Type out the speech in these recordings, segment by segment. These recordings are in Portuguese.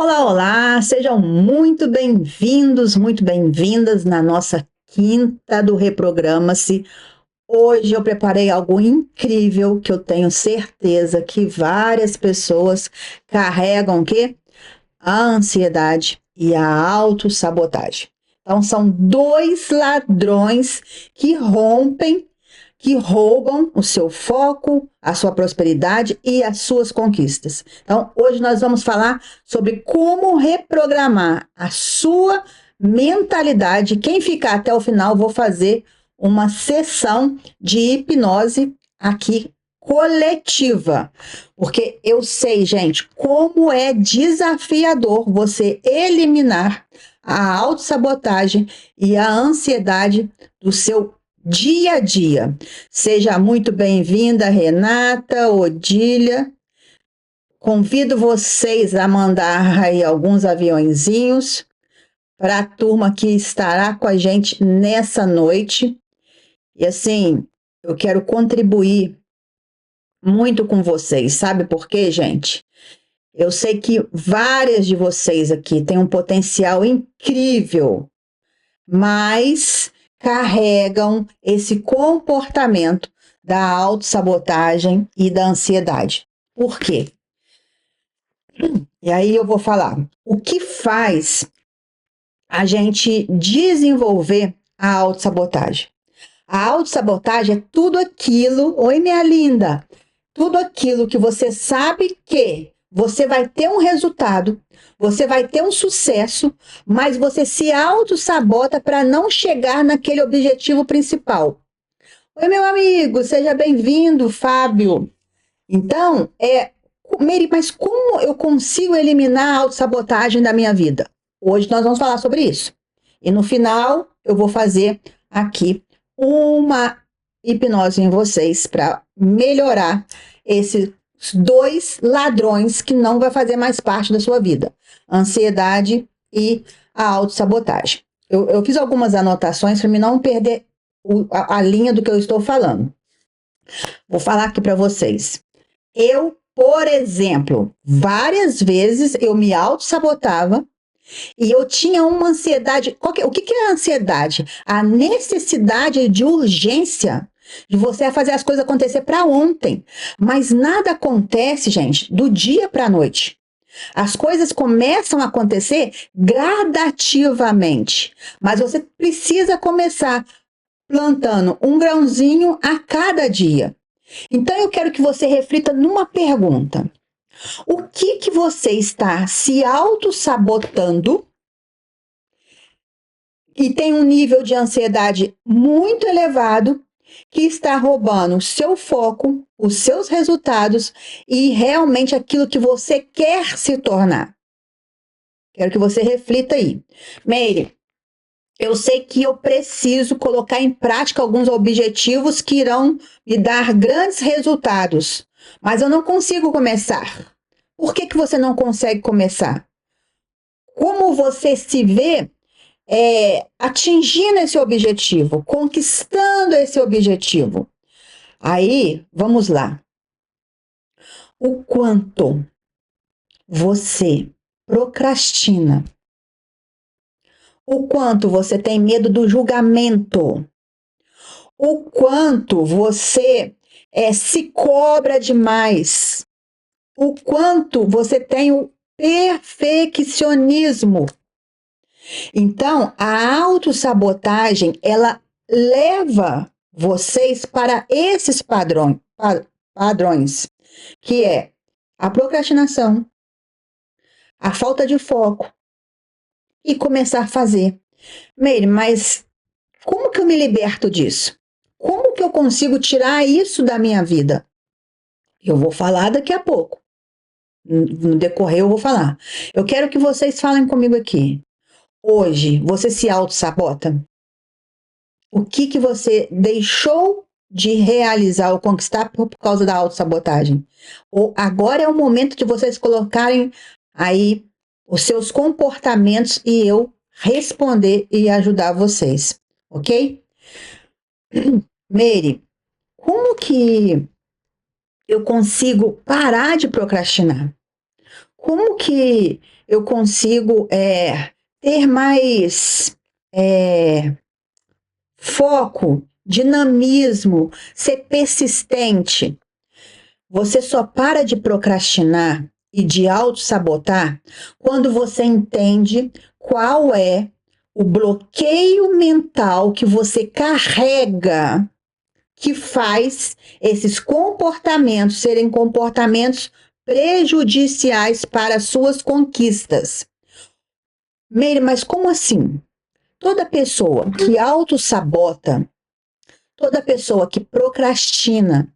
Olá, olá, sejam muito bem-vindos, muito bem-vindas na nossa quinta do Reprograma-se. Hoje eu preparei algo incrível que eu tenho certeza que várias pessoas carregam o quê? A ansiedade e a autossabotagem. Então são dois ladrões que roubam o seu foco, a sua prosperidade e as suas conquistas. Então, hoje nós vamos falar sobre como reprogramar a sua mentalidade. Quem ficar até o final, vou fazer uma sessão de hipnose aqui coletiva, porque eu sei, gente, como é desafiador você eliminar a autossabotagem e a ansiedade do seu dia a dia. Seja muito bem-vinda, Renata, Odília. Convido vocês a mandar aí alguns aviõezinhos para a turma que estará com a gente nessa noite. E assim, eu quero contribuir muito com vocês. Sabe por quê, gente? Eu sei que várias de vocês aqui têm um potencial incrível, mas carregam esse comportamento da autossabotagem e da ansiedade. Por quê? E aí eu vou falar o que faz a gente desenvolver a autossabotagem. A autossabotagem é tudo aquilo, oi minha linda, tudo aquilo que você sabe que você vai ter um resultado, você vai ter um sucesso, mas você se autossabota para não chegar naquele objetivo principal. Oi, meu amigo, seja bem-vindo, Fábio. Então, Meire, mas como eu consigo eliminar a autossabotagem da minha vida? Hoje nós vamos falar sobre isso. E no final, eu vou fazer aqui uma hipnose em vocês para melhorar esses dois ladrões que não vai fazer mais parte da sua vida: a ansiedade e a autossabotagem. Eu fiz algumas anotações para me não perder a linha do que eu estou falando. Vou falar aqui para vocês. Por exemplo, várias vezes eu me autossabotava e eu tinha uma ansiedade. O que é a ansiedade? A necessidade de urgência de você fazer as coisas acontecer para ontem. Mas nada acontece, gente, do dia para a noite. As coisas começam a acontecer gradativamente. Mas você precisa começar plantando um grãozinho a cada dia. Então eu quero que você reflita numa pergunta. O que você está se auto-sabotando e tem um nível de ansiedade muito elevado que está roubando o seu foco, os seus resultados e realmente aquilo que você quer se tornar? Quero que você reflita aí. Meire, eu sei que eu preciso colocar em prática alguns objetivos que irão me dar grandes resultados, mas eu não consigo começar. Por que você não consegue começar? Como você se vê atingindo esse objetivo, conquistando esse objetivo? Aí, vamos lá. O quanto você procrastina? O quanto você tem medo do julgamento? O quanto você se cobra demais? O quanto você tem o perfeccionismo? Então, a autossabotagem, ela leva vocês para esses padrões, que é a procrastinação, a falta de foco e começar a fazer. Meire, mas como que eu me liberto disso? Como que eu consigo tirar isso da minha vida? Eu vou falar daqui a pouco. No decorrer eu vou falar. Eu quero que vocês falem comigo aqui. Hoje, você se auto-sabota? O que você deixou de realizar ou conquistar por causa da autossabotagem? Ou agora é o momento de vocês colocarem aí os seus comportamentos e eu responder e ajudar vocês, ok? Meire, como que eu consigo parar de procrastinar? como que eu consigo ter mais foco, dinamismo, ser persistente? Você só para de procrastinar e de auto-sabotar quando você entende qual é o bloqueio mental que você carrega que faz esses comportamentos serem comportamentos prejudiciais para as suas conquistas. Meire, mas como assim? Toda pessoa que auto-sabota, toda pessoa que procrastina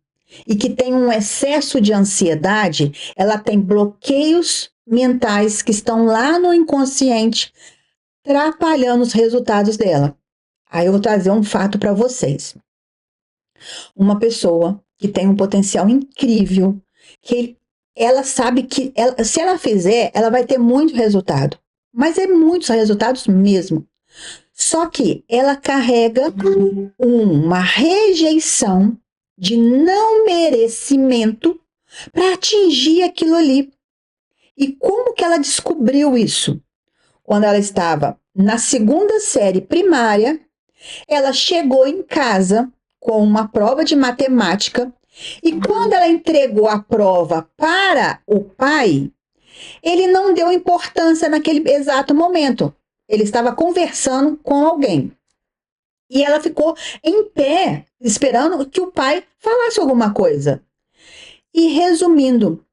e que tem um excesso de ansiedade, ela tem bloqueios mentais que estão lá no inconsciente, atrapalhando os resultados dela. Aí eu vou trazer um fato para vocês. Uma pessoa que tem um potencial incrível, que ela sabe que se ela fizer, ela vai ter muito resultado. Mas é muitos resultados mesmo. Só que ela carrega uma rejeição de não merecimento para atingir aquilo ali. E como que ela descobriu isso? Quando ela estava na segunda série primária, ela chegou em casa com uma prova de matemática e quando ela entregou a prova para o pai, ele não deu importância naquele exato momento. Ele estava conversando com alguém. E ela ficou em pé, esperando que o pai falasse alguma coisa. E resumindo,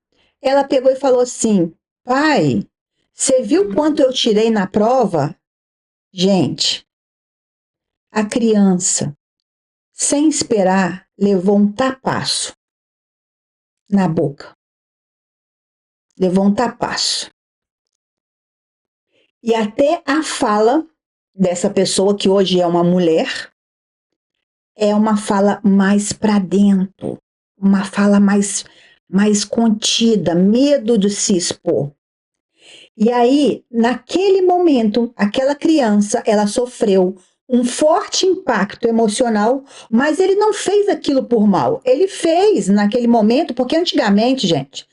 ela pegou e falou assim: pai, você viu quanto eu tirei na prova? Gente, a criança, sem esperar, levou um tapaço na boca. Levou um tapaço. E até a fala dessa pessoa, que hoje é uma mulher, é uma fala mais para dentro, uma fala mais contida, medo de se expor. E aí, naquele momento, aquela criança, ela sofreu um forte impacto emocional, mas ele não fez aquilo por mal. Ele fez naquele momento, porque antigamente, gente,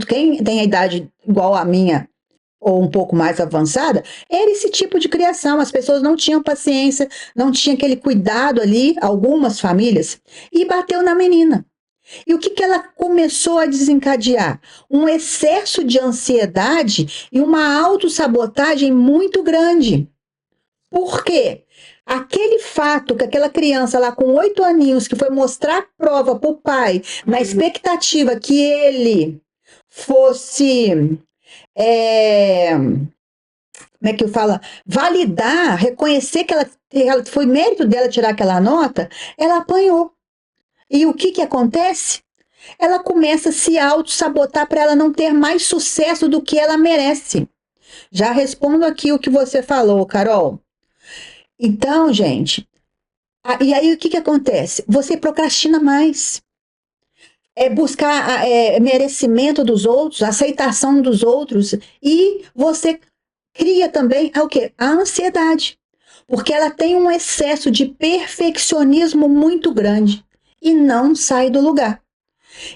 quem tem a idade igual a minha, ou um pouco mais avançada, era esse tipo de criação. As pessoas não tinham paciência, não tinham aquele cuidado ali, algumas famílias, e bateu na menina. E o que ela começou a desencadear? Um excesso de ansiedade e uma autossabotagem muito grande. Por quê? Aquele fato que aquela criança lá com 8 aninhos, que foi mostrar a prova para o pai, na expectativa que ele fosse... como é que eu falo? Validar, reconhecer que foi mérito dela tirar aquela nota, ela apanhou. E o que acontece? Ela começa a se auto-sabotar para ela não ter mais sucesso do que ela merece. Já respondo aqui o que você falou, Carol. Então, gente, e aí o que acontece? Você procrastina mais. É buscar merecimento dos outros, aceitação dos outros, e você cria também o quê? A ansiedade. Porque ela tem um excesso de perfeccionismo muito grande e não sai do lugar.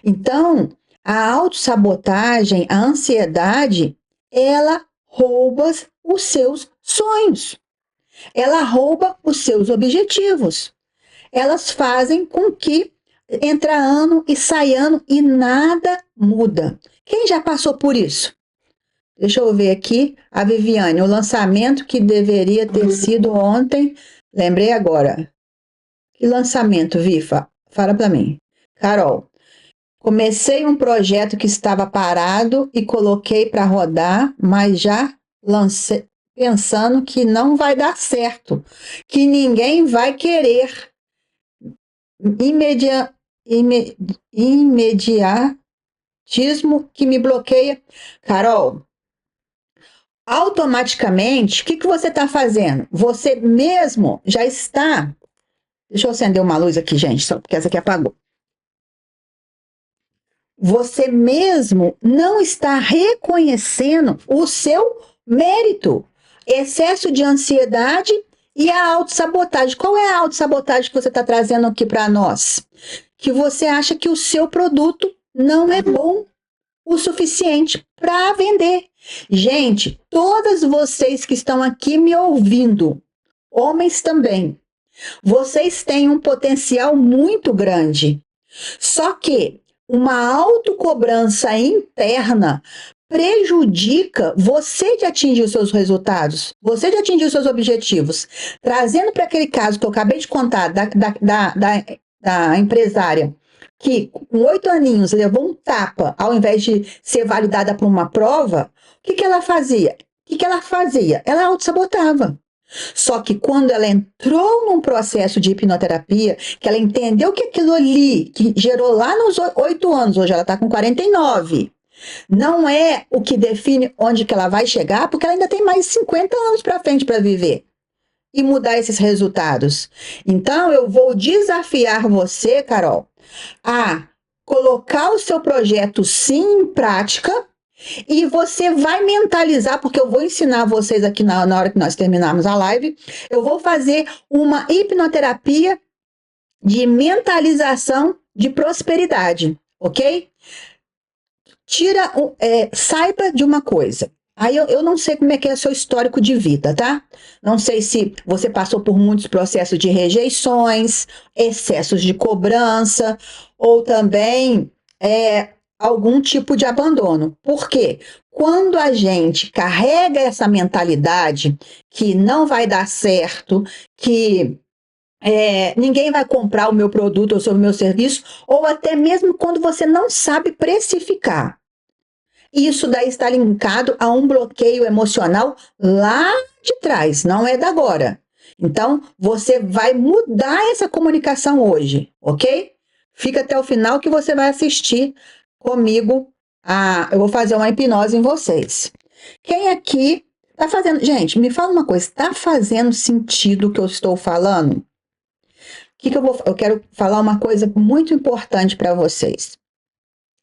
Então, a autossabotagem, a ansiedade, ela rouba os seus sonhos. Ela rouba os seus objetivos. Elas fazem com que entra ano e sai ano e nada muda. Quem já passou por isso? Deixa eu ver aqui. A Viviane, o lançamento que deveria ter sido ontem. Lembrei agora. Que lançamento, Vifa? Fala para mim. Carol. Comecei um projeto que estava parado e coloquei para rodar, mas já lancei pensando que não vai dar certo, que ninguém vai querer. Imediatismo que me bloqueia. Carol, automaticamente, o que você está fazendo? Você mesmo já está... Deixa eu acender uma luz aqui, gente, só porque essa aqui apagou. Você mesmo não está reconhecendo o seu mérito. Excesso de ansiedade e a autossabotagem. Qual é a autossabotagem que você está trazendo aqui para nós? Que você acha que o seu produto não é bom o suficiente para vender. Gente, todas vocês que estão aqui me ouvindo, homens também, vocês têm um potencial muito grande. Só que uma autocobrança interna prejudica você de atingir os seus resultados, você de atingir os seus objetivos. Trazendo para aquele caso que eu acabei de contar da empresária que com 8 aninhos levou um tapa ao invés de ser validada por uma prova, o que ela fazia? Ela autossabotava. Só que quando ela entrou num processo de hipnoterapia, que ela entendeu que aquilo ali, que gerou lá nos 8 anos, hoje ela está com 49, não é o que define onde que ela vai chegar, porque ela ainda tem mais 50 anos para frente para viver e mudar esses resultados. Então, eu vou desafiar você, Carol, a colocar o seu projeto sim em prática. E você vai mentalizar, porque eu vou ensinar vocês aqui na hora que nós terminarmos a live, eu vou fazer uma hipnoterapia de mentalização de prosperidade, ok? Saiba de uma coisa. Aí eu não sei como é que é o seu histórico de vida, tá? Não sei se você passou por muitos processos de rejeições, excessos de cobrança, ou também algum tipo de abandono. Por quê? Quando a gente carrega essa mentalidade que não vai dar certo, que ninguém vai comprar o meu produto ou o meu serviço, ou até mesmo quando você não sabe precificar. Isso daí está linkado a um bloqueio emocional lá de trás, não é da agora. Então, você vai mudar essa comunicação hoje, ok? Fica até o final que você vai assistir comigo. Eu vou fazer uma hipnose em vocês. Quem aqui tá fazendo... Gente, me fala uma coisa, está fazendo sentido o que eu estou falando? Eu quero falar uma coisa muito importante para vocês.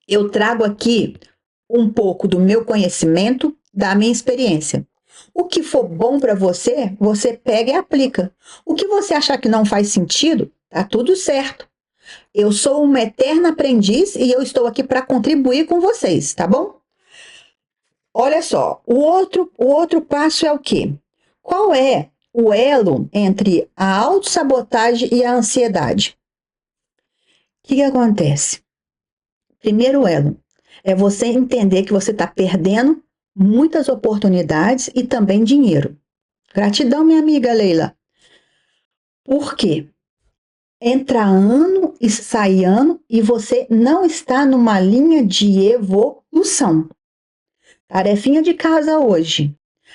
Eu trago aqui um pouco do meu conhecimento, da minha experiência. O que for bom para você, você pega e aplica. O que você achar que não faz sentido, tá tudo certo. Eu sou uma eterna aprendiz e eu estou aqui para contribuir com vocês, tá bom? Olha só, o outro passo é o quê? Qual é o elo entre a autossabotagem e a ansiedade? O que acontece? Primeiro elo é você entender que você está perdendo muitas oportunidades e também dinheiro. Gratidão, minha amiga Leila. Por quê? Entra ano e sai ano e você não está numa linha de evolução. Tarefinha de casa hoje.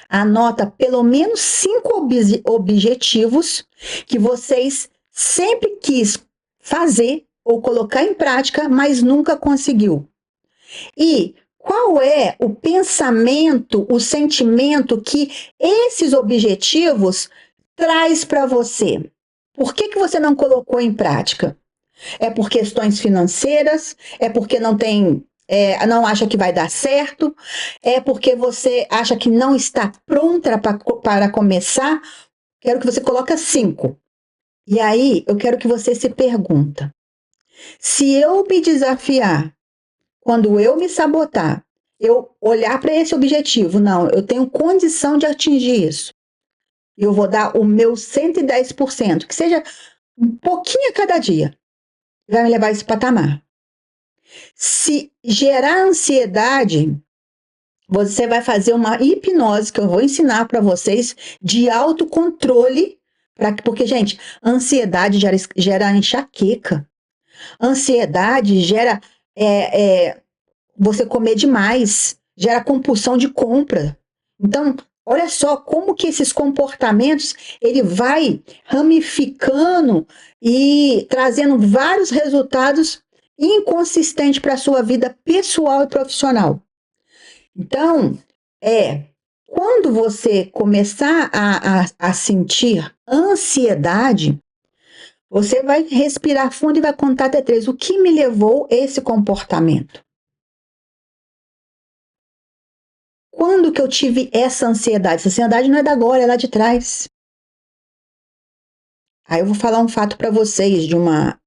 Anota pelo menos 5 objetivos que vocês sempre quis fazer ou colocar em prática, mas nunca conseguiu. E qual é o pensamento, o sentimento que esses objetivos traz para você? Por que você não colocou em prática? É por questões financeiras? É porque não acha que vai dar certo? É porque você acha que não está pronta para começar? Quero que você coloque 5. E aí, eu quero que você se pergunta: se eu me desafiar, quando eu me sabotar, eu olhar para esse objetivo, não, eu tenho condição de atingir isso. Eu vou dar o meu 110%, que seja um pouquinho a cada dia, vai me levar a esse patamar. Se gerar ansiedade, você vai fazer uma hipnose que eu vou ensinar para vocês de autocontrole, porque, gente, ansiedade gera enxaqueca. Ansiedade gera você comer demais, gera compulsão de compra. Então, olha só como que esses comportamentos, ele vai ramificando e trazendo vários resultados inconsistentes para a sua vida pessoal e profissional. Então, quando você começar a sentir ansiedade, você vai respirar fundo e vai contar até 3. O que me levou a esse comportamento? Quando que eu tive essa ansiedade? Essa ansiedade não é da agora, é lá de trás. Aí eu vou falar um fato para vocês de uma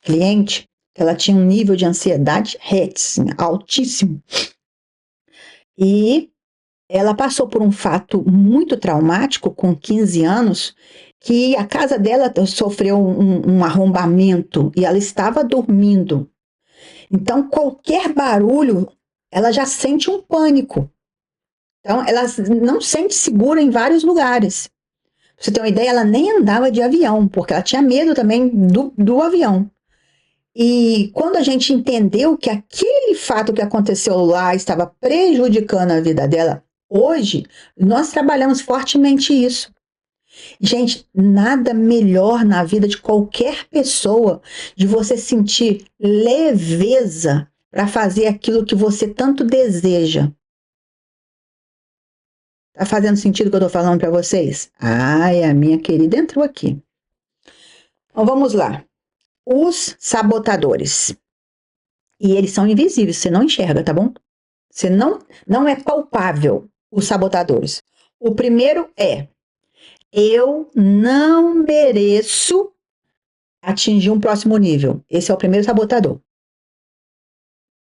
cliente Ela tinha um nível de ansiedade assim, altíssimo. E ela passou por um fato muito traumático com 15 anos, que a casa dela sofreu um arrombamento e ela estava dormindo. Então, qualquer barulho, ela já sente um pânico. Então, ela não sente segura em vários lugares. Pra você ter uma ideia, ela nem andava de avião, porque ela tinha medo também do avião. E quando a gente entendeu que aquele fato que aconteceu lá estava prejudicando a vida dela, hoje nós trabalhamos fortemente isso. Gente, nada melhor na vida de qualquer pessoa de você sentir leveza para fazer aquilo que você tanto deseja. Tá fazendo sentido o que eu tô falando para vocês? Ai, a minha querida entrou aqui. Então vamos lá. Os sabotadores. E eles são invisíveis, você não enxerga, tá bom? Você não é palpável os sabotadores. O primeiro é: eu não mereço atingir um próximo nível. Esse é o primeiro sabotador.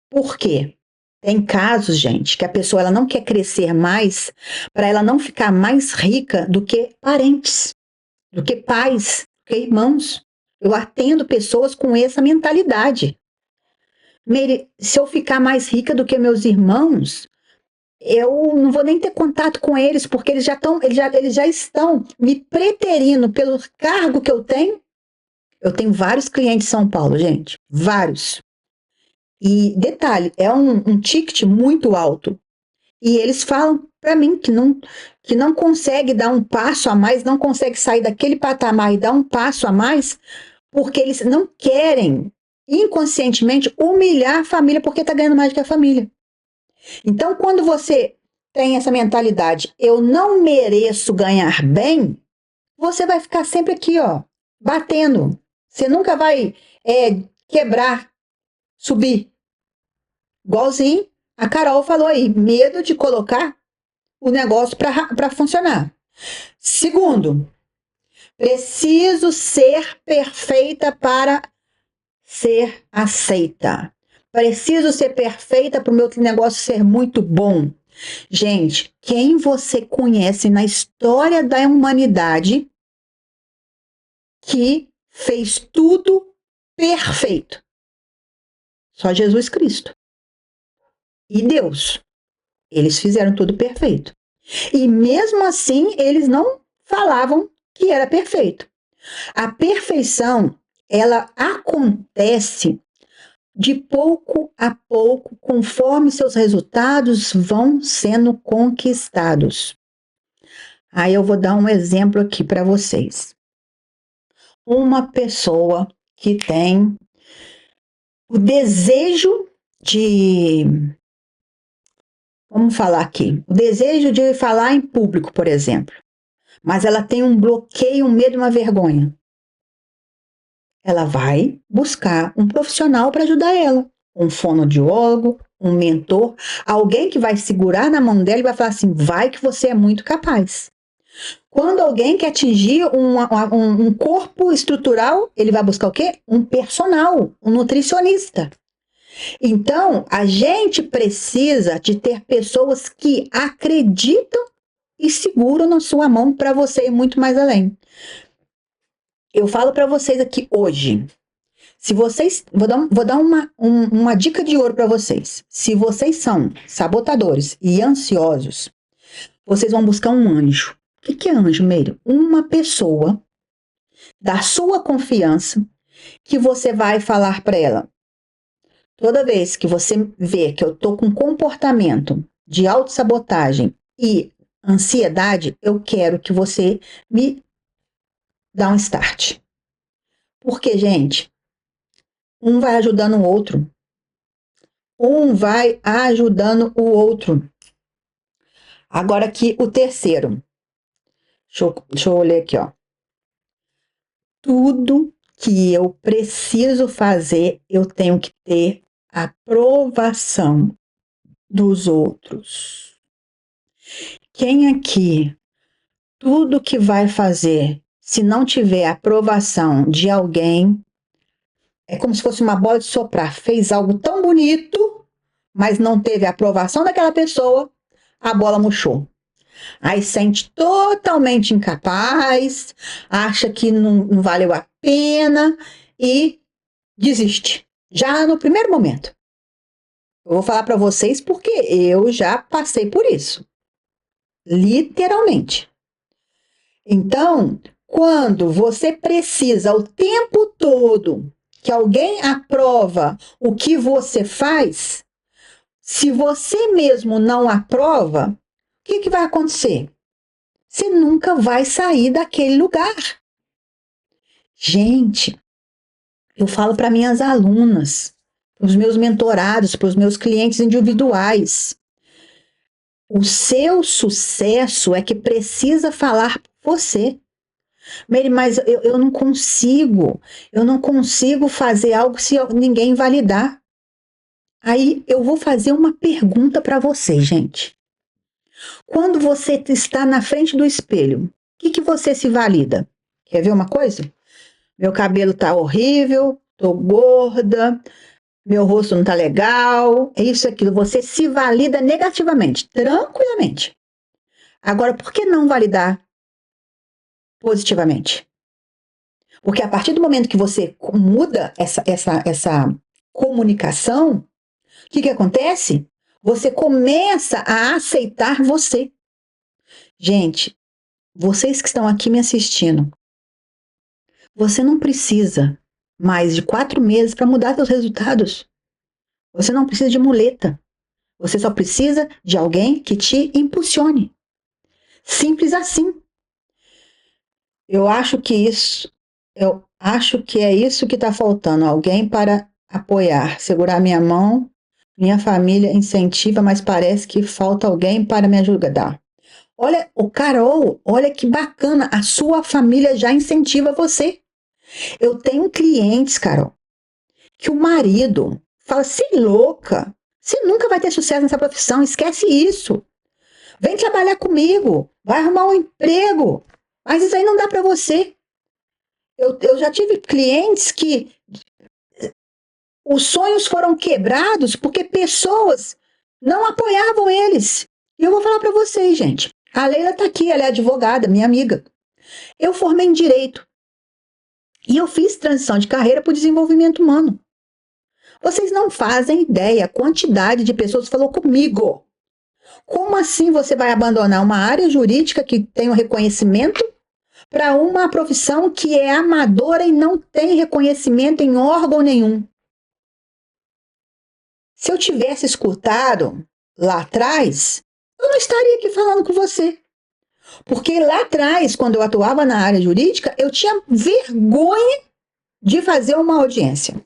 Por quê? Tem casos, gente, que a pessoa ela não quer crescer mais para ela não ficar mais rica do que parentes, do que pais, do que irmãos. Eu atendo pessoas com essa mentalidade. Se eu ficar mais rica do que meus irmãos, eu não vou nem ter contato com eles, porque eles já estão me preterindo pelo cargo que eu tenho. Eu tenho vários clientes em São Paulo, gente, vários. E detalhe, é um ticket muito alto. E eles falam para mim que não consegue dar um passo a mais, não consegue sair daquele patamar e dar um passo a mais, porque eles não querem inconscientemente humilhar a família porque está ganhando mais do que a família. Então, quando você tem essa mentalidade, eu não mereço ganhar bem, você vai ficar sempre aqui, ó, batendo. Você nunca vai quebrar, subir. Igualzinho a Carol falou aí, medo de colocar o negócio para funcionar. Segundo, preciso ser perfeita para ser aceita. Preciso ser perfeita para o meu negócio ser muito bom. Gente, quem você conhece na história da humanidade que fez tudo perfeito? Só Jesus Cristo. E Deus. Eles fizeram tudo perfeito. E mesmo assim, eles não falavam que era perfeito. A perfeição, ela acontece de pouco a pouco, conforme seus resultados vão sendo conquistados. Aí eu vou dar um exemplo aqui para vocês. Uma pessoa que tem o desejo de, vamos falar aqui, o desejo de falar em público, por exemplo, mas ela tem um bloqueio, um medo, uma vergonha. Ela vai buscar um profissional para ajudar ela, um fonoaudiólogo, um mentor, alguém que vai segurar na mão dela e vai falar assim, vai que você é muito capaz. Quando alguém quer atingir um corpo estrutural, ele vai buscar o quê? Um personal, um nutricionista. Então, a gente precisa de ter pessoas que acreditam e seguram na sua mão para você ir muito mais além. Eu falo para vocês aqui hoje, se vocês, vou dar uma dica de ouro para vocês. Se vocês são sabotadores e ansiosos, vocês vão buscar um anjo. O que é anjo, Meire? Uma pessoa da sua confiança que você vai falar para ela. Toda vez que você vê que eu tô com comportamento de autossabotagem e ansiedade, eu quero que você me dá um start. Porque, gente, um vai ajudando o outro. Um vai ajudando o outro. Agora aqui o terceiro. Deixa eu ler aqui, ó. Tudo que eu preciso fazer, eu tenho que ter aprovação dos outros. Quem aqui, tudo que vai fazer, se não tiver aprovação de alguém, É como se fosse uma bola de soprar. Fez algo tão bonito, mas não teve a aprovação daquela pessoa, a bola murchou. Aí sente totalmente incapaz, acha que não valeu a pena e desiste. Já no primeiro momento. Eu vou falar para vocês porque eu já passei por isso. Literalmente. Então, quando você precisa o tempo todo que alguém aprova o que você faz, se você mesmo não aprova, o que vai acontecer? Você nunca vai sair daquele lugar. Gente, eu falo para minhas alunas, para os meus mentorados, para os meus clientes individuais. O seu sucesso é que precisa falar por você. Mary, mas eu não consigo fazer algo se ninguém validar. Aí eu vou fazer uma pergunta para você, gente. Quando você está na frente do espelho, o que você se valida? Quer ver uma coisa? Meu cabelo tá horrível, tô gorda, meu rosto não tá legal, é isso, aquilo. Você se valida negativamente, tranquilamente. Agora, por que não validar positivamente? Porque a partir do momento que você muda essa comunicação, o que acontece? Você começa a aceitar você. Gente, vocês que estão aqui me assistindo, você não precisa mais de 4 meses para mudar seus resultados. Você não precisa de muleta. Você só precisa de alguém que te impulsione. Simples assim. Eu acho que é isso que está faltando. Alguém para apoiar, segurar minha mão. Minha família incentiva, mas parece que falta alguém para me ajudar. Olha, o Carol, olha que bacana. A sua família já incentiva você. Eu tenho clientes, Carol, que o marido fala: "Se louca, você nunca vai ter sucesso nessa profissão, esquece isso. Vem trabalhar comigo, vai arrumar um emprego, mas isso aí não dá para você." Eu já tive clientes que os sonhos foram quebrados porque pessoas não apoiavam eles. E eu vou falar para vocês, gente. A Leila está aqui, ela é advogada, minha amiga. Eu formei em Direito e eu fiz transição de carreira para o desenvolvimento humano. Vocês não fazem ideia a quantidade de pessoas que falou comigo. Como assim você vai abandonar uma área jurídica que tem o reconhecimento para uma profissão que é amadora e não tem reconhecimento em órgão nenhum? Se eu tivesse escutado lá atrás, eu não estaria aqui falando com você. Porque lá atrás, quando eu atuava na área jurídica, eu tinha vergonha de fazer uma audiência.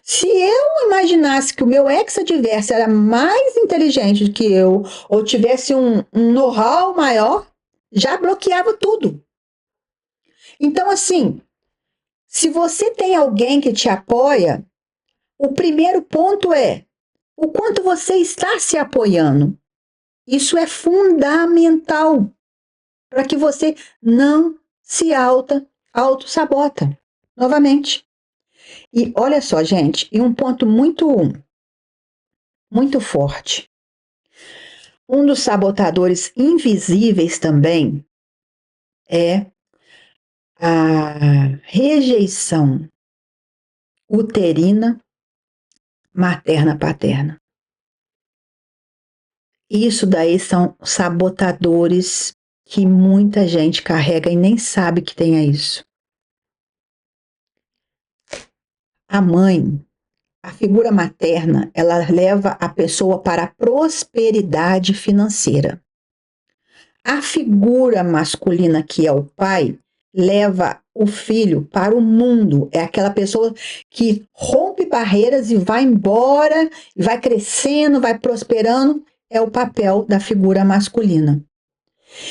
Se eu imaginasse que o meu ex-adverso era mais inteligente do que eu, ou tivesse um know-how maior, já bloqueava tudo. Então, assim, se você tem alguém que te apoia, o primeiro ponto é o quanto você está se apoiando. Isso é fundamental para que você não se auto-sabota novamente. E olha só, gente, e um ponto muito forte. Um dos sabotadores invisíveis também é a rejeição uterina materna-paterna. Isso daí são sabotadores que muita gente carrega e nem sabe que tenha isso. A mãe, a figura materna, ela leva a pessoa para a prosperidade financeira. A figura masculina, que é o pai, leva o filho para o mundo. É aquela pessoa que rompe barreiras e vai embora, vai crescendo, vai prosperando. É o papel da figura masculina.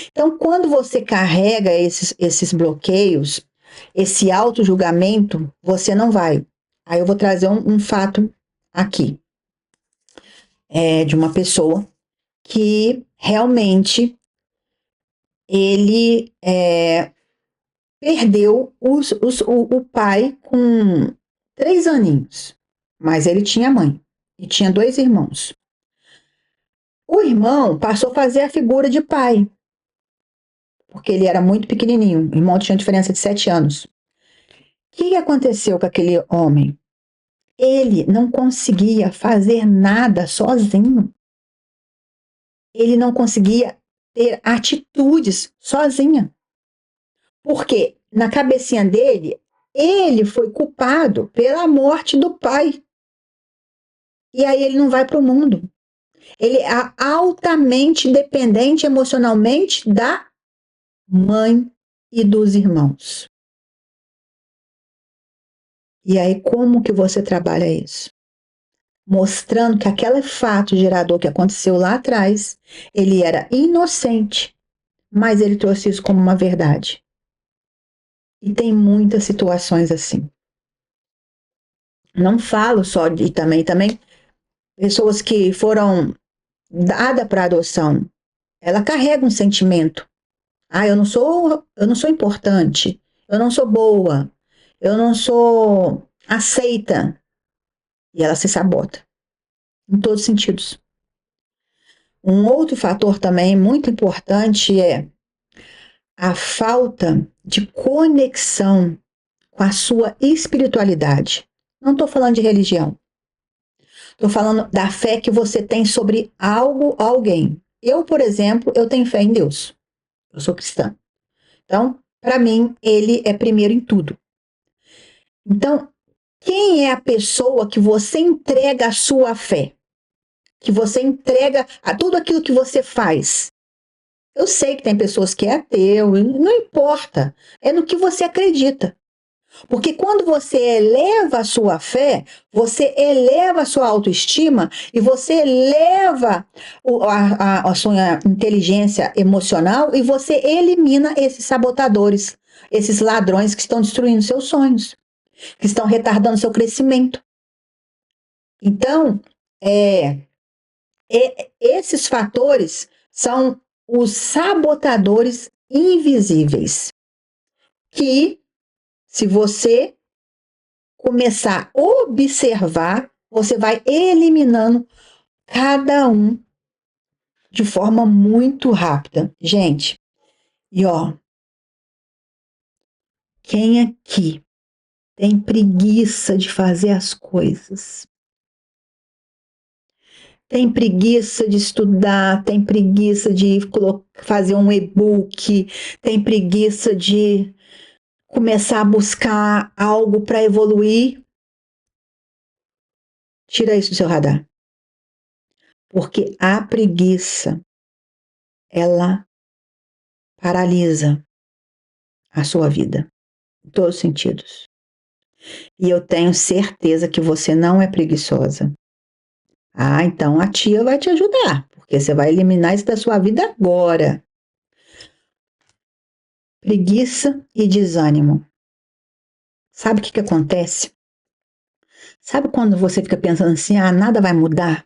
Então, quando você carrega esses bloqueios, esse auto-julgamento, você não vai. Aí eu vou trazer um fato aqui. De uma pessoa que realmente ele perdeu o pai com 3 aninhos, mas ele tinha mãe e tinha 2 irmãos. O irmão passou a fazer a figura de pai, porque ele era muito pequenininho. O irmão tinha diferença de 7 anos. O que aconteceu com aquele homem? Ele não conseguia fazer nada sozinho. Ele não conseguia ter atitudes sozinho. Porque na cabecinha dele, ele foi culpado pela morte do pai. E aí ele não vai para o mundo. Ele é altamente dependente emocionalmente da mãe e dos irmãos. E aí como que você trabalha isso? Mostrando que aquele fato gerador que aconteceu lá atrás, ele era inocente, mas ele trouxe isso como uma verdade. E tem muitas situações assim. Não falo só de também pessoas que foram dadas para adoção. Ela carrega um sentimento. Ah, eu não sou importante. Eu não sou boa. Eu não sou aceita. E ela se sabota em todos os sentidos. Um outro fator também muito importante é a falta de conexão com a sua espiritualidade. Não estou falando de religião. Estou falando da fé que você tem sobre algo, alguém. Eu, por exemplo, eu tenho fé em Deus. Eu sou cristã. Então, para mim, ele é primeiro em tudo. Então, quem é a pessoa que você entrega a sua fé? Que você entrega a tudo aquilo que você faz? Eu sei que tem pessoas que é ateu, não importa. É no que você acredita. Porque quando você eleva a sua fé, você eleva a sua autoestima e você eleva a sua inteligência emocional e você elimina esses sabotadores, esses ladrões que estão destruindo seus sonhos, que estão retardando seu crescimento. Então, esses fatores são os sabotadores invisíveis que, se você começar a observar, você vai eliminando cada um de forma muito rápida. Gente, e ó, quem aqui tem preguiça de fazer as coisas? Tem preguiça de estudar, tem preguiça de fazer um e-book, tem preguiça de começar a buscar algo para evoluir? Tira isso do seu radar. Porque a preguiça, ela paralisa a sua vida, em todos os sentidos. E eu tenho certeza que você não é preguiçosa. Ah, então a tia vai te ajudar, porque você vai eliminar isso da sua vida agora. Preguiça e desânimo. Sabe o que acontece? Sabe quando você fica pensando assim, ah, nada vai mudar?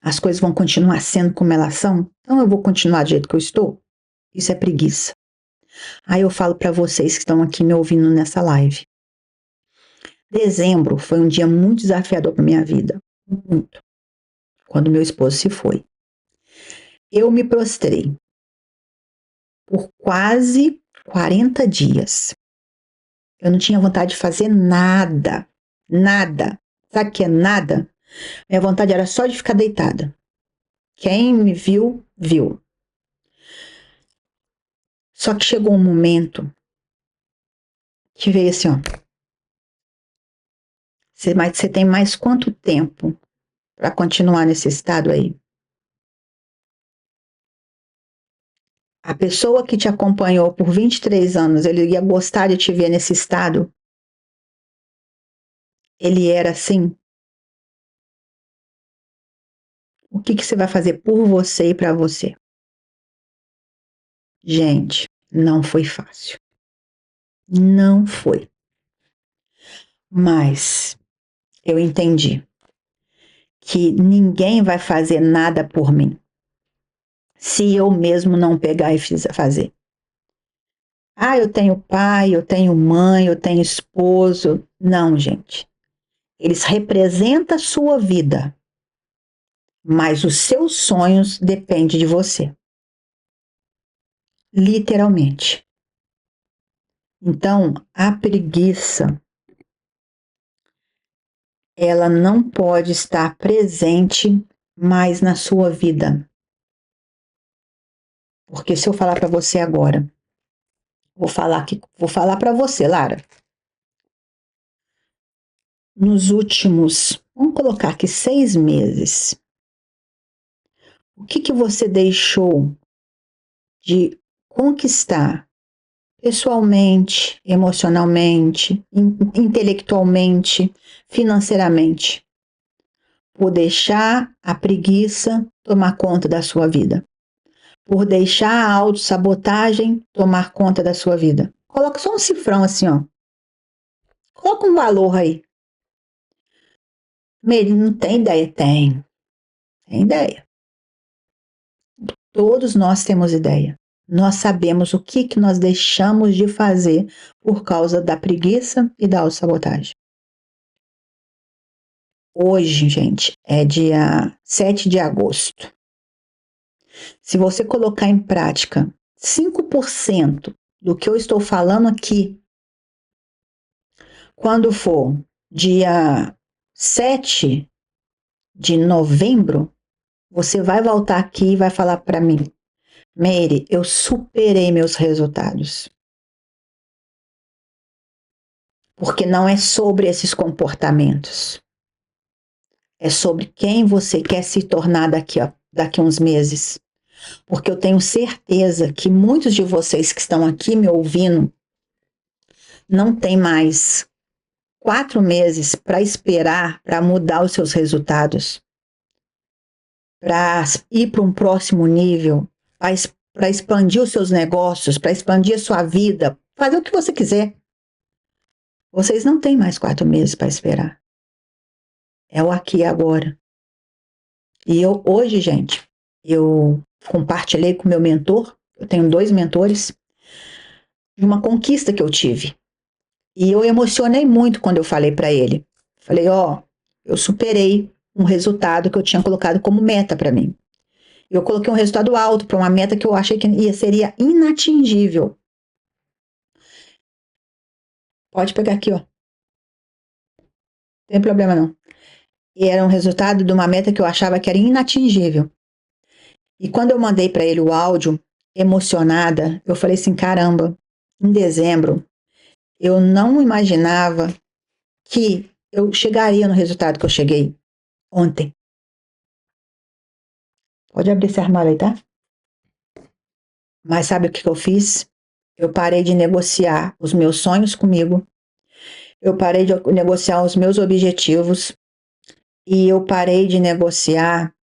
As coisas vão continuar sendo como elas são? Então eu vou continuar do jeito que eu estou? Isso é preguiça. Aí eu falo para vocês que estão aqui me ouvindo nessa live. Dezembro foi um dia muito desafiador para minha vida. Muito. Quando meu esposo se foi. Eu me prostrei por quase 40 dias. Eu não tinha vontade de fazer nada. Nada. Sabe o que é nada? Minha vontade era só de ficar deitada. Quem me viu, viu. Só que chegou um momento que veio assim, ó. Você tem mais quanto tempo para continuar nesse estado aí? A pessoa que te acompanhou por 23 anos, ele ia gostar de te ver nesse estado? Ele era assim? O que você vai fazer por você e para você? Gente, não foi fácil. Não foi. Mas eu entendi que ninguém vai fazer nada por mim se eu mesmo não pegar e fazer. Ah, eu tenho pai, eu tenho mãe, eu tenho esposo. Não, gente. Eles representam a sua vida, mas os seus sonhos dependem de você. Literalmente. Então, a preguiça, ela não pode estar presente mais na sua vida. Porque se eu falar para você agora, vou falar para você, Lara. Nos últimos, vamos colocar aqui 6 meses, o que você deixou de conquistar pessoalmente, emocionalmente, intelectualmente, financeiramente, por deixar a preguiça tomar conta da sua vida, por deixar a autossabotagem tomar conta da sua vida? Coloca só um cifrão assim, ó. Coloca um valor aí. Meire, não tem ideia? Tem ideia. Todos nós temos ideia. Nós sabemos o que nós deixamos de fazer por causa da preguiça e da autossabotagem. Hoje, gente, é dia 7 de agosto. Se você colocar em prática 5% do que eu estou falando aqui, quando for dia 7 de novembro, você vai voltar aqui e vai falar para mim: Meire, eu superei meus resultados. Porque não é sobre esses comportamentos. É sobre quem você quer se tornar daqui a uns meses. Porque eu tenho certeza que muitos de vocês que estão aqui me ouvindo não tem mais 4 meses para esperar para mudar os seus resultados, para ir para um próximo nível, para expandir os seus negócios, para expandir a sua vida, fazer o que você quiser. Vocês não têm mais 4 meses para esperar. É o aqui e agora. E hoje, gente, eu compartilhei com meu mentor, eu tenho 2 mentores, de uma conquista que eu tive. E eu emocionei muito quando eu falei para ele. Falei, eu superei um resultado que eu tinha colocado como meta para mim. Eu coloquei um resultado alto para uma meta que eu achei que seria inatingível. Pode pegar aqui, ó. Não tem problema não. E era um resultado de uma meta que eu achava que era inatingível. E quando eu mandei para ele o áudio, emocionada, eu falei assim, caramba, em dezembro, eu não imaginava que eu chegaria no resultado que eu cheguei ontem. Pode abrir esse armário aí, tá? Mas sabe o que eu fiz? Eu parei de negociar os meus sonhos comigo. Eu parei de negociar os meus objetivos. E eu parei de negociar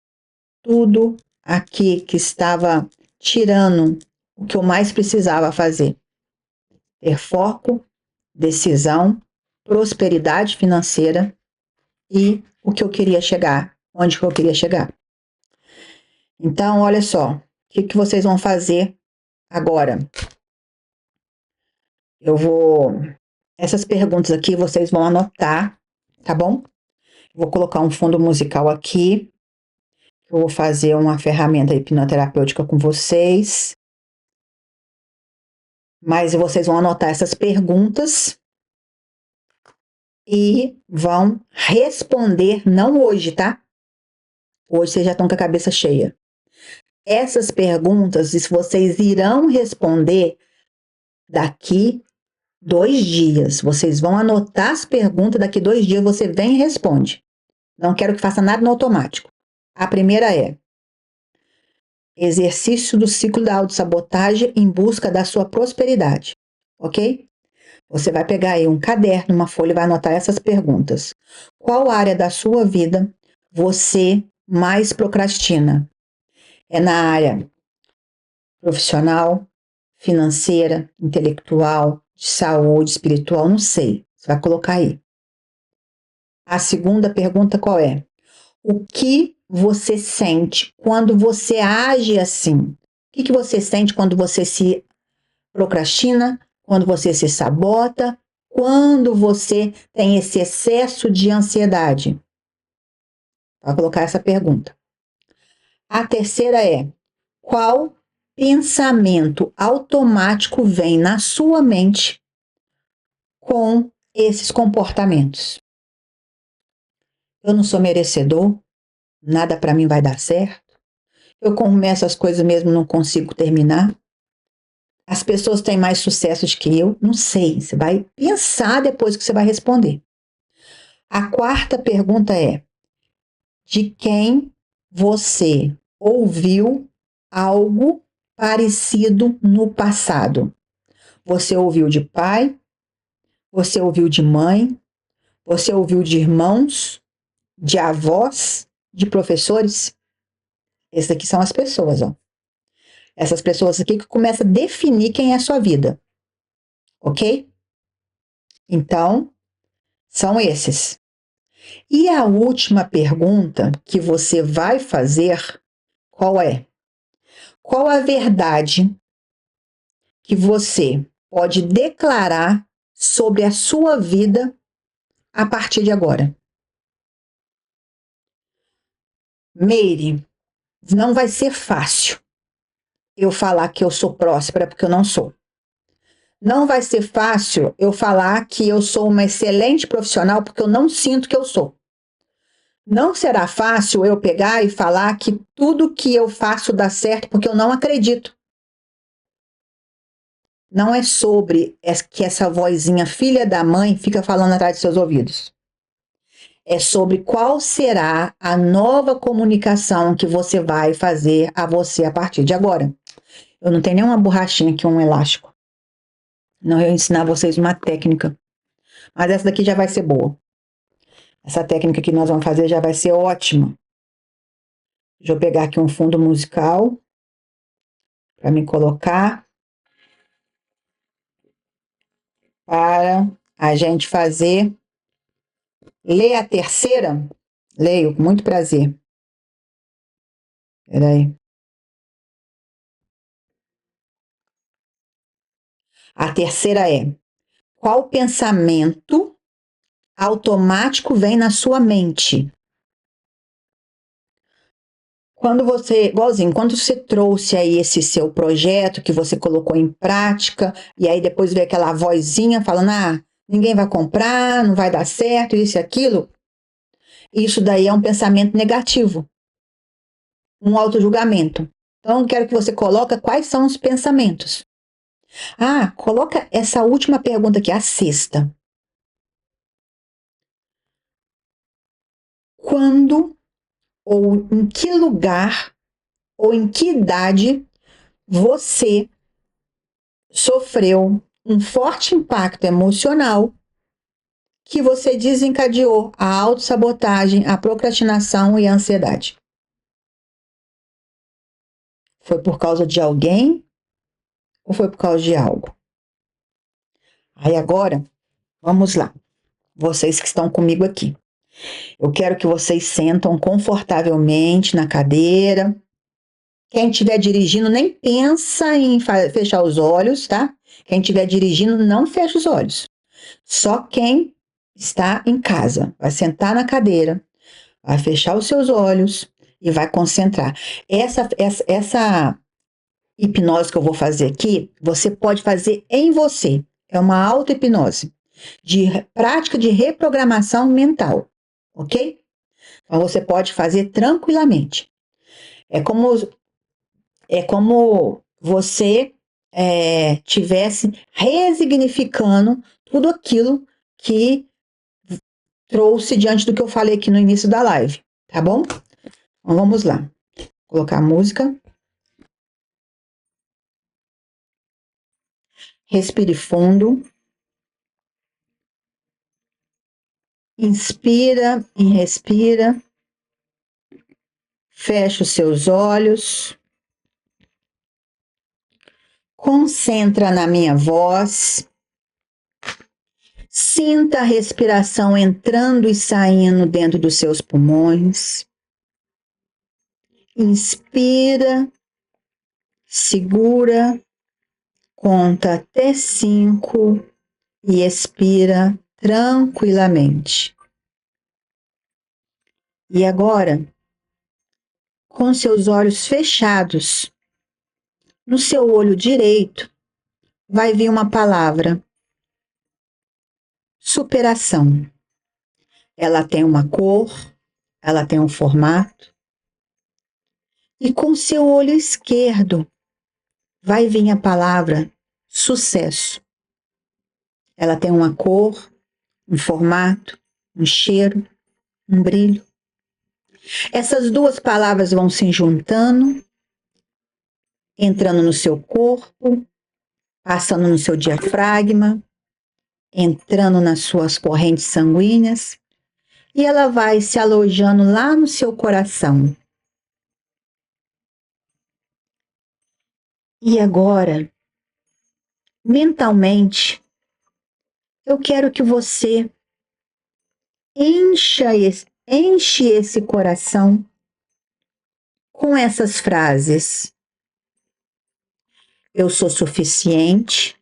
tudo aqui que estava tirando o que eu mais precisava fazer. Ter foco, decisão, prosperidade financeira e o que eu queria chegar, onde que eu queria chegar. Então, olha só, o que vocês vão fazer agora? Essas perguntas aqui vocês vão anotar, tá bom? Vou colocar um fundo musical aqui. Eu vou fazer uma ferramenta hipnoterapêutica com vocês. Mas vocês vão anotar essas perguntas e vão responder, não hoje, tá? Hoje vocês já estão com a cabeça cheia. Essas perguntas vocês irão responder daqui 2 dias. Vocês vão anotar as perguntas, daqui 2 dias você vem e responde. Não quero que faça nada no automático. A primeira é: exercício do ciclo da autossabotagem em busca da sua prosperidade, ok? Você vai pegar aí um caderno, uma folha e vai anotar essas perguntas. Qual área da sua vida você mais procrastina? É na área profissional, financeira, intelectual, de saúde, espiritual? Não sei. Você vai colocar aí. A segunda pergunta qual é? O que você sente quando você age assim? O que você sente quando você se procrastina? Quando você se sabota? quando você tem esse excesso de ansiedade? Vou colocar essa pergunta. A terceira é: qual pensamento automático vem na sua mente com esses comportamentos? Eu não sou merecedor, nada para mim vai dar certo. Eu começo as coisas mesmo, não consigo terminar. As pessoas têm mais sucesso do que eu. Não sei, você vai pensar depois que você vai responder. A quarta pergunta é: de quem você ouviu algo parecido no passado? Você ouviu de pai? Você ouviu de mãe? Você ouviu de irmãos? De avós? De professores? Essas aqui são as pessoas, ó. Essas pessoas aqui que começam a definir quem é a sua vida. Ok? Então, são esses. E a última pergunta que você vai fazer, qual é? Qual a verdade que você pode declarar sobre a sua vida a partir de agora? Meire, não vai ser fácil eu falar que eu sou próspera, porque eu não sou. Não vai ser fácil eu falar que eu sou uma excelente profissional, porque eu não sinto que eu sou. Não será fácil eu pegar e falar que tudo que eu faço dá certo, porque eu não acredito. Não é sobre que essa vozinha filha da mãe fica falando atrás de seus ouvidos. É sobre qual será a nova comunicação que você vai fazer a você a partir de agora. Eu não tenho nenhuma borrachinha aqui, um elástico. Não, eu vou ensinar vocês uma técnica. Mas essa daqui já vai ser boa. Essa técnica que nós vamos fazer já vai ser ótima. Deixa eu pegar aqui um fundo musical para me colocar para a gente fazer. Ler a terceira? Leio, com muito prazer. Peraí. A terceira é: qual pensamento automático vem na sua mente? Quando você, igualzinho, quando você trouxe aí esse seu projeto que você colocou em prática, e aí depois veio aquela vozinha falando: ah, ninguém vai comprar, não vai dar certo, isso e aquilo. Isso daí é um pensamento negativo, um autojulgamento. Então, eu quero que você coloque quais são os pensamentos. Ah, coloca essa última pergunta aqui, a sexta. Quando ou em que lugar ou em que idade você sofreu um forte impacto emocional que você desencadeou a autossabotagem, a procrastinação e a ansiedade? Foi por causa de alguém ou foi por causa de algo? Aí agora, vamos lá. Vocês que estão comigo aqui. Eu quero que vocês sentam confortavelmente na cadeira. Quem estiver dirigindo, nem pensa em fechar os olhos, tá? Quem estiver dirigindo, não fecha os olhos. Só quem está em casa vai sentar na cadeira, vai fechar os seus olhos e vai concentrar. Essa hipnose que eu vou fazer aqui, você pode fazer em você. É uma auto-hipnose de prática de reprogramação mental, ok? Então você pode fazer tranquilamente. É como você tivesse resignificando tudo aquilo que trouxe diante do que eu falei aqui no início da live, tá bom? Então vamos lá. Vou colocar a música. Respire fundo. Inspira e respira. Feche os seus olhos. Concentra na minha voz. Sinta a respiração entrando e saindo dentro dos seus pulmões. Inspira, segura, conta até 5 e expira tranquilamente. E agora, com seus olhos fechados, no seu olho direito, vai vir uma palavra: superação. Ela tem uma cor, ela tem um formato. E com seu olho esquerdo, vai vir a palavra sucesso. Ela tem uma cor, um formato, um cheiro, um brilho. Essas duas palavras vão se juntando, entrando no seu corpo, passando no seu diafragma, entrando nas suas correntes sanguíneas, e ela vai se alojando lá no seu coração. E agora, mentalmente, eu quero que você enche esse coração com essas frases: eu sou suficiente,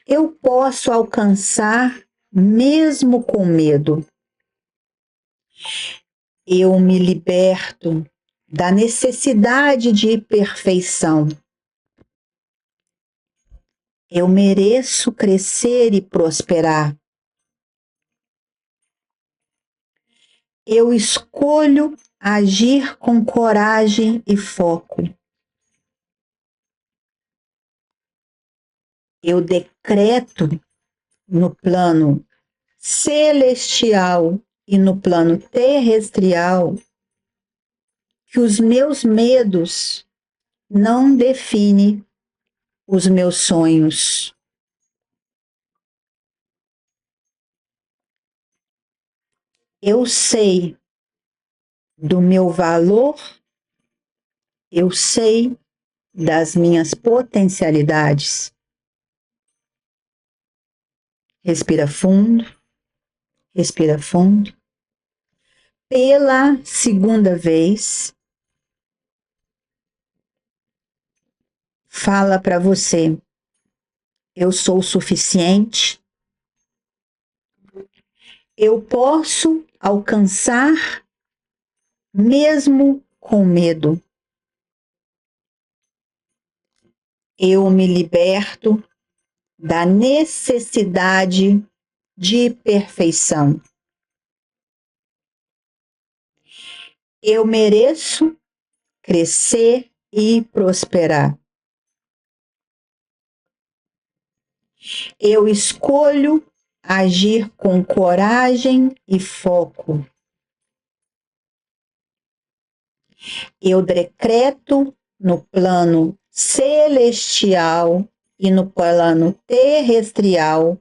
eu posso alcançar mesmo com medo, eu me liberto da necessidade de perfeição, eu mereço crescer e prosperar, eu escolho agir com coragem e foco. Eu decreto no plano celestial e no plano terrestrial que os meus medos não definem os meus sonhos. Eu sei do meu valor, eu sei das minhas potencialidades. Respira fundo, respira fundo. Pela segunda vez, fala para você: eu sou o suficiente, eu posso alcançar mesmo com medo. Eu me liberto da necessidade de perfeição. Eu mereço crescer e prosperar. Eu escolho agir com coragem e foco. Eu decreto no plano celestial e no plano terrestrial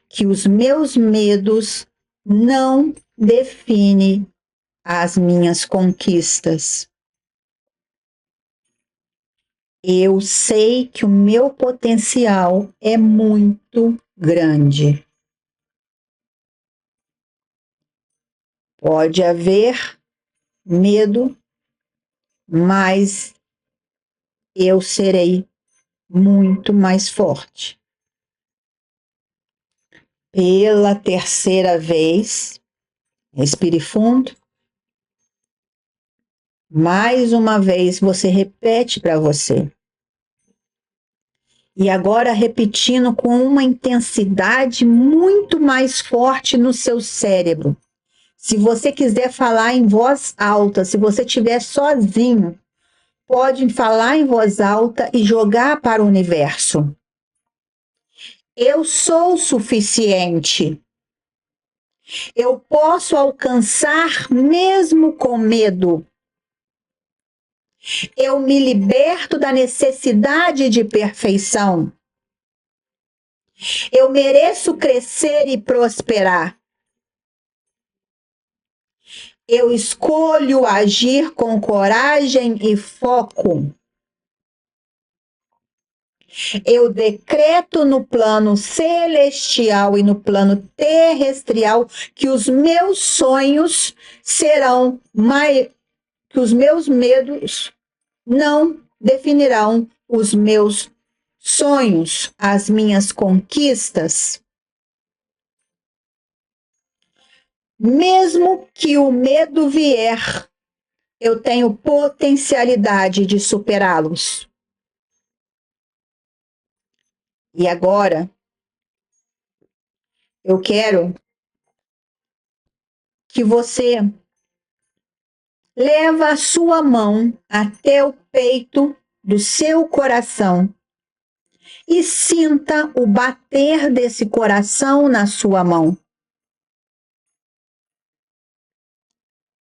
que os meus medos não definem as minhas conquistas. Eu sei que o meu potencial é muito grande. Pode haver medo, mas eu serei muito mais forte. Pela terceira vez, respire fundo. Mais uma vez, você repete para você. E agora repetindo com uma intensidade muito mais forte no seu cérebro. Se você quiser falar em voz alta, se você estiver sozinho, pode falar em voz alta e jogar para o universo. Eu sou suficiente. Eu posso alcançar mesmo com medo. Eu me liberto da necessidade de perfeição. Eu mereço crescer e prosperar. Eu escolho agir com coragem e foco. Eu decreto no plano celestial e no plano terrestrial que os meus sonhos serão mais, que os meus medos não definirão os meus sonhos, as minhas conquistas, mesmo que o medo vier, eu tenho potencialidade de superá-los. E agora, eu quero que você leve a sua mão até o peito do seu coração e sinta o bater desse coração na sua mão.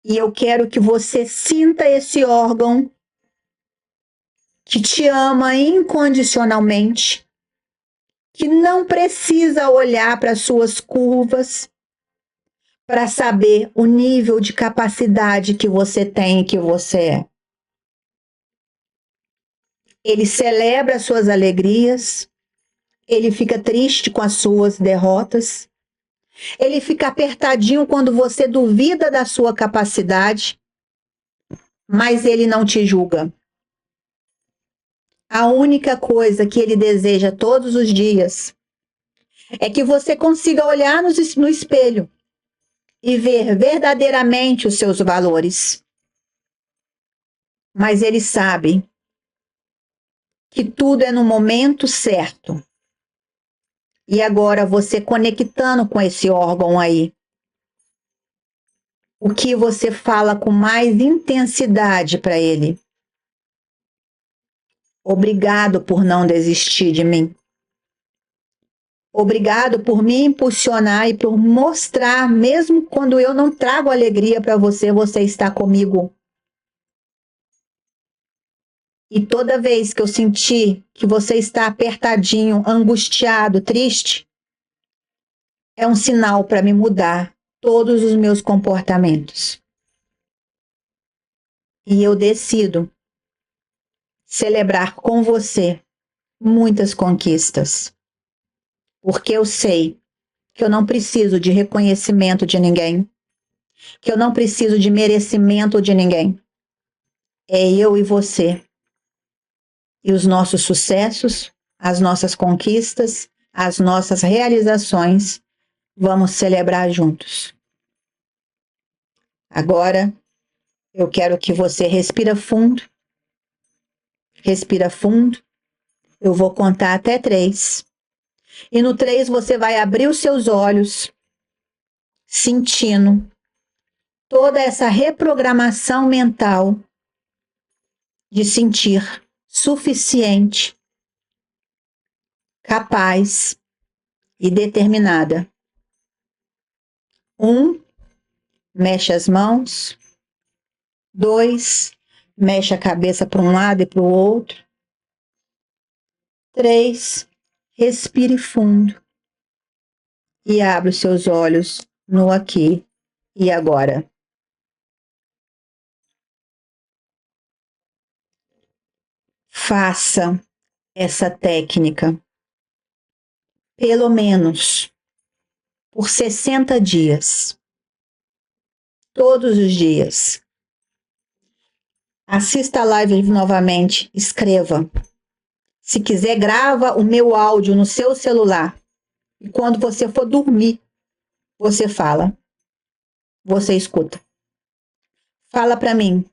E eu quero que você sinta esse órgão que te ama incondicionalmente, que não precisa olhar para suas curvas para saber o nível de capacidade que você tem e que você é. Ele celebra as suas alegrias, ele fica triste com as suas derrotas, ele fica apertadinho quando você duvida da sua capacidade, mas ele não te julga. A única coisa que ele deseja todos os dias é que você consiga olhar no espelho e ver verdadeiramente os seus valores. Mas ele sabe que tudo é no momento certo. E agora você conectando com esse órgão aí, o que você fala com mais intensidade para ele? Obrigado por não desistir de mim. Obrigado por me impulsionar e por mostrar, mesmo quando eu não trago alegria para você, você está comigo. E toda vez que eu sentir que você está apertadinho, angustiado, triste, é um sinal para me mudar todos os meus comportamentos. E eu decido celebrar com você muitas conquistas. Porque eu sei que eu não preciso de reconhecimento de ninguém, que eu não preciso de merecimento de ninguém. É eu e você. E os nossos sucessos, as nossas conquistas, as nossas realizações, vamos celebrar juntos. Agora, eu quero que você respira fundo. Respira fundo. Eu vou contar até 3. E no 3 você vai abrir os seus olhos, sentindo toda essa reprogramação mental de sentir suficiente, capaz e determinada. 1, mexe as mãos. 2, mexe a cabeça para um lado e para o outro. 3, respire fundo e abre os seus olhos no aqui e agora. Faça essa técnica pelo menos por 60 dias. Todos os dias. Assista a live novamente, escreva. Se quiser, grava o meu áudio no seu celular. E quando você for dormir, você fala. Você escuta. Fala para mim,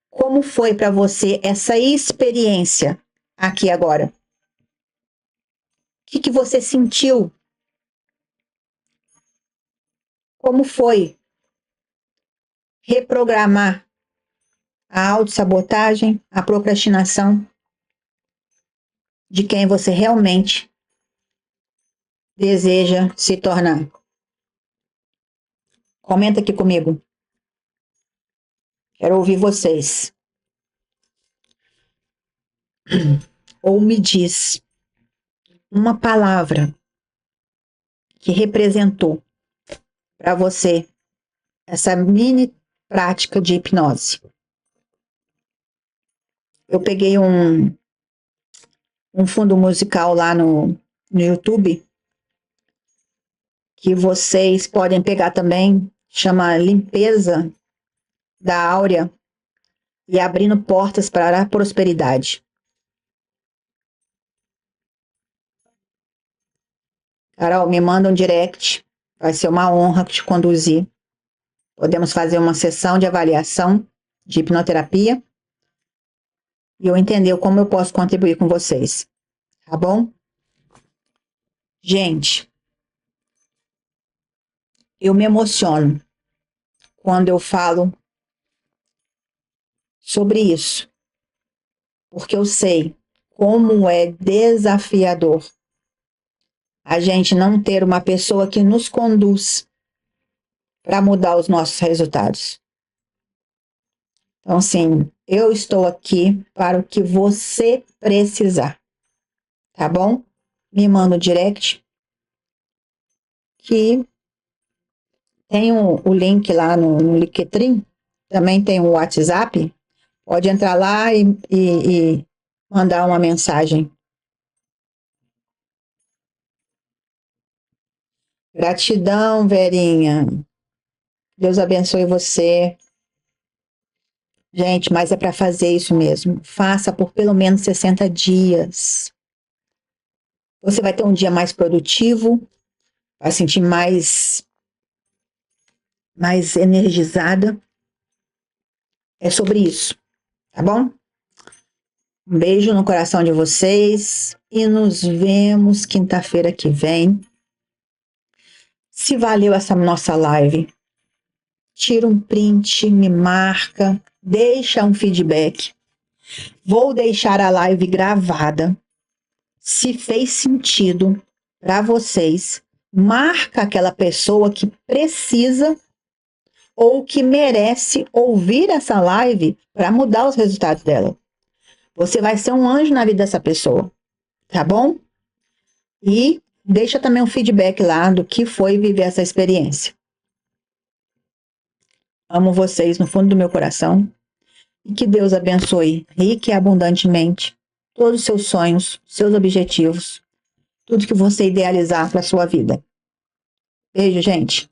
como foi para você essa experiência aqui agora? O que você sentiu? Como foi reprogramar a autossabotagem, a procrastinação de quem você realmente deseja se tornar? Comenta aqui comigo. Quero ouvir vocês. Ou me diz uma palavra que representou para você essa mini prática de hipnose. Eu peguei um fundo musical lá no YouTube que vocês podem pegar também, chama Limpeza da Áurea e Abrindo Portas para a Prosperidade. Carol, me manda um direct. Vai ser uma honra te conduzir. Podemos fazer uma sessão de avaliação de hipnoterapia e eu entender como eu posso contribuir com vocês. Tá bom? Gente, eu me emociono quando eu falo sobre isso, porque eu sei como é desafiador a gente não ter uma pessoa que nos conduz para mudar os nossos resultados. Então, assim, eu estou aqui para o que você precisar, tá bom? Me manda o direct, que tem o link lá no Linktree, também tem o WhatsApp, pode entrar lá e mandar uma mensagem. Gratidão, Verinha. Deus abençoe você. Gente, mas é para fazer isso mesmo. Faça por pelo menos 60 dias. Você vai ter um dia mais produtivo, vai sentir mais energizada. É sobre isso, tá bom? Um beijo no coração de vocês e nos vemos quinta-feira que vem. Se valeu essa nossa live, tira um print, me marca, deixa um feedback. Vou deixar a live gravada. Se fez sentido para vocês, marca aquela pessoa que precisa ou que merece ouvir essa live para mudar os resultados dela. Você vai ser um anjo na vida dessa pessoa, tá bom? E deixa também um feedback lá do que foi viver essa experiência. Amo vocês no fundo do meu coração e que Deus abençoe rica e abundantemente todos os seus sonhos, seus objetivos, tudo que você idealizar para sua vida. Beijo, gente.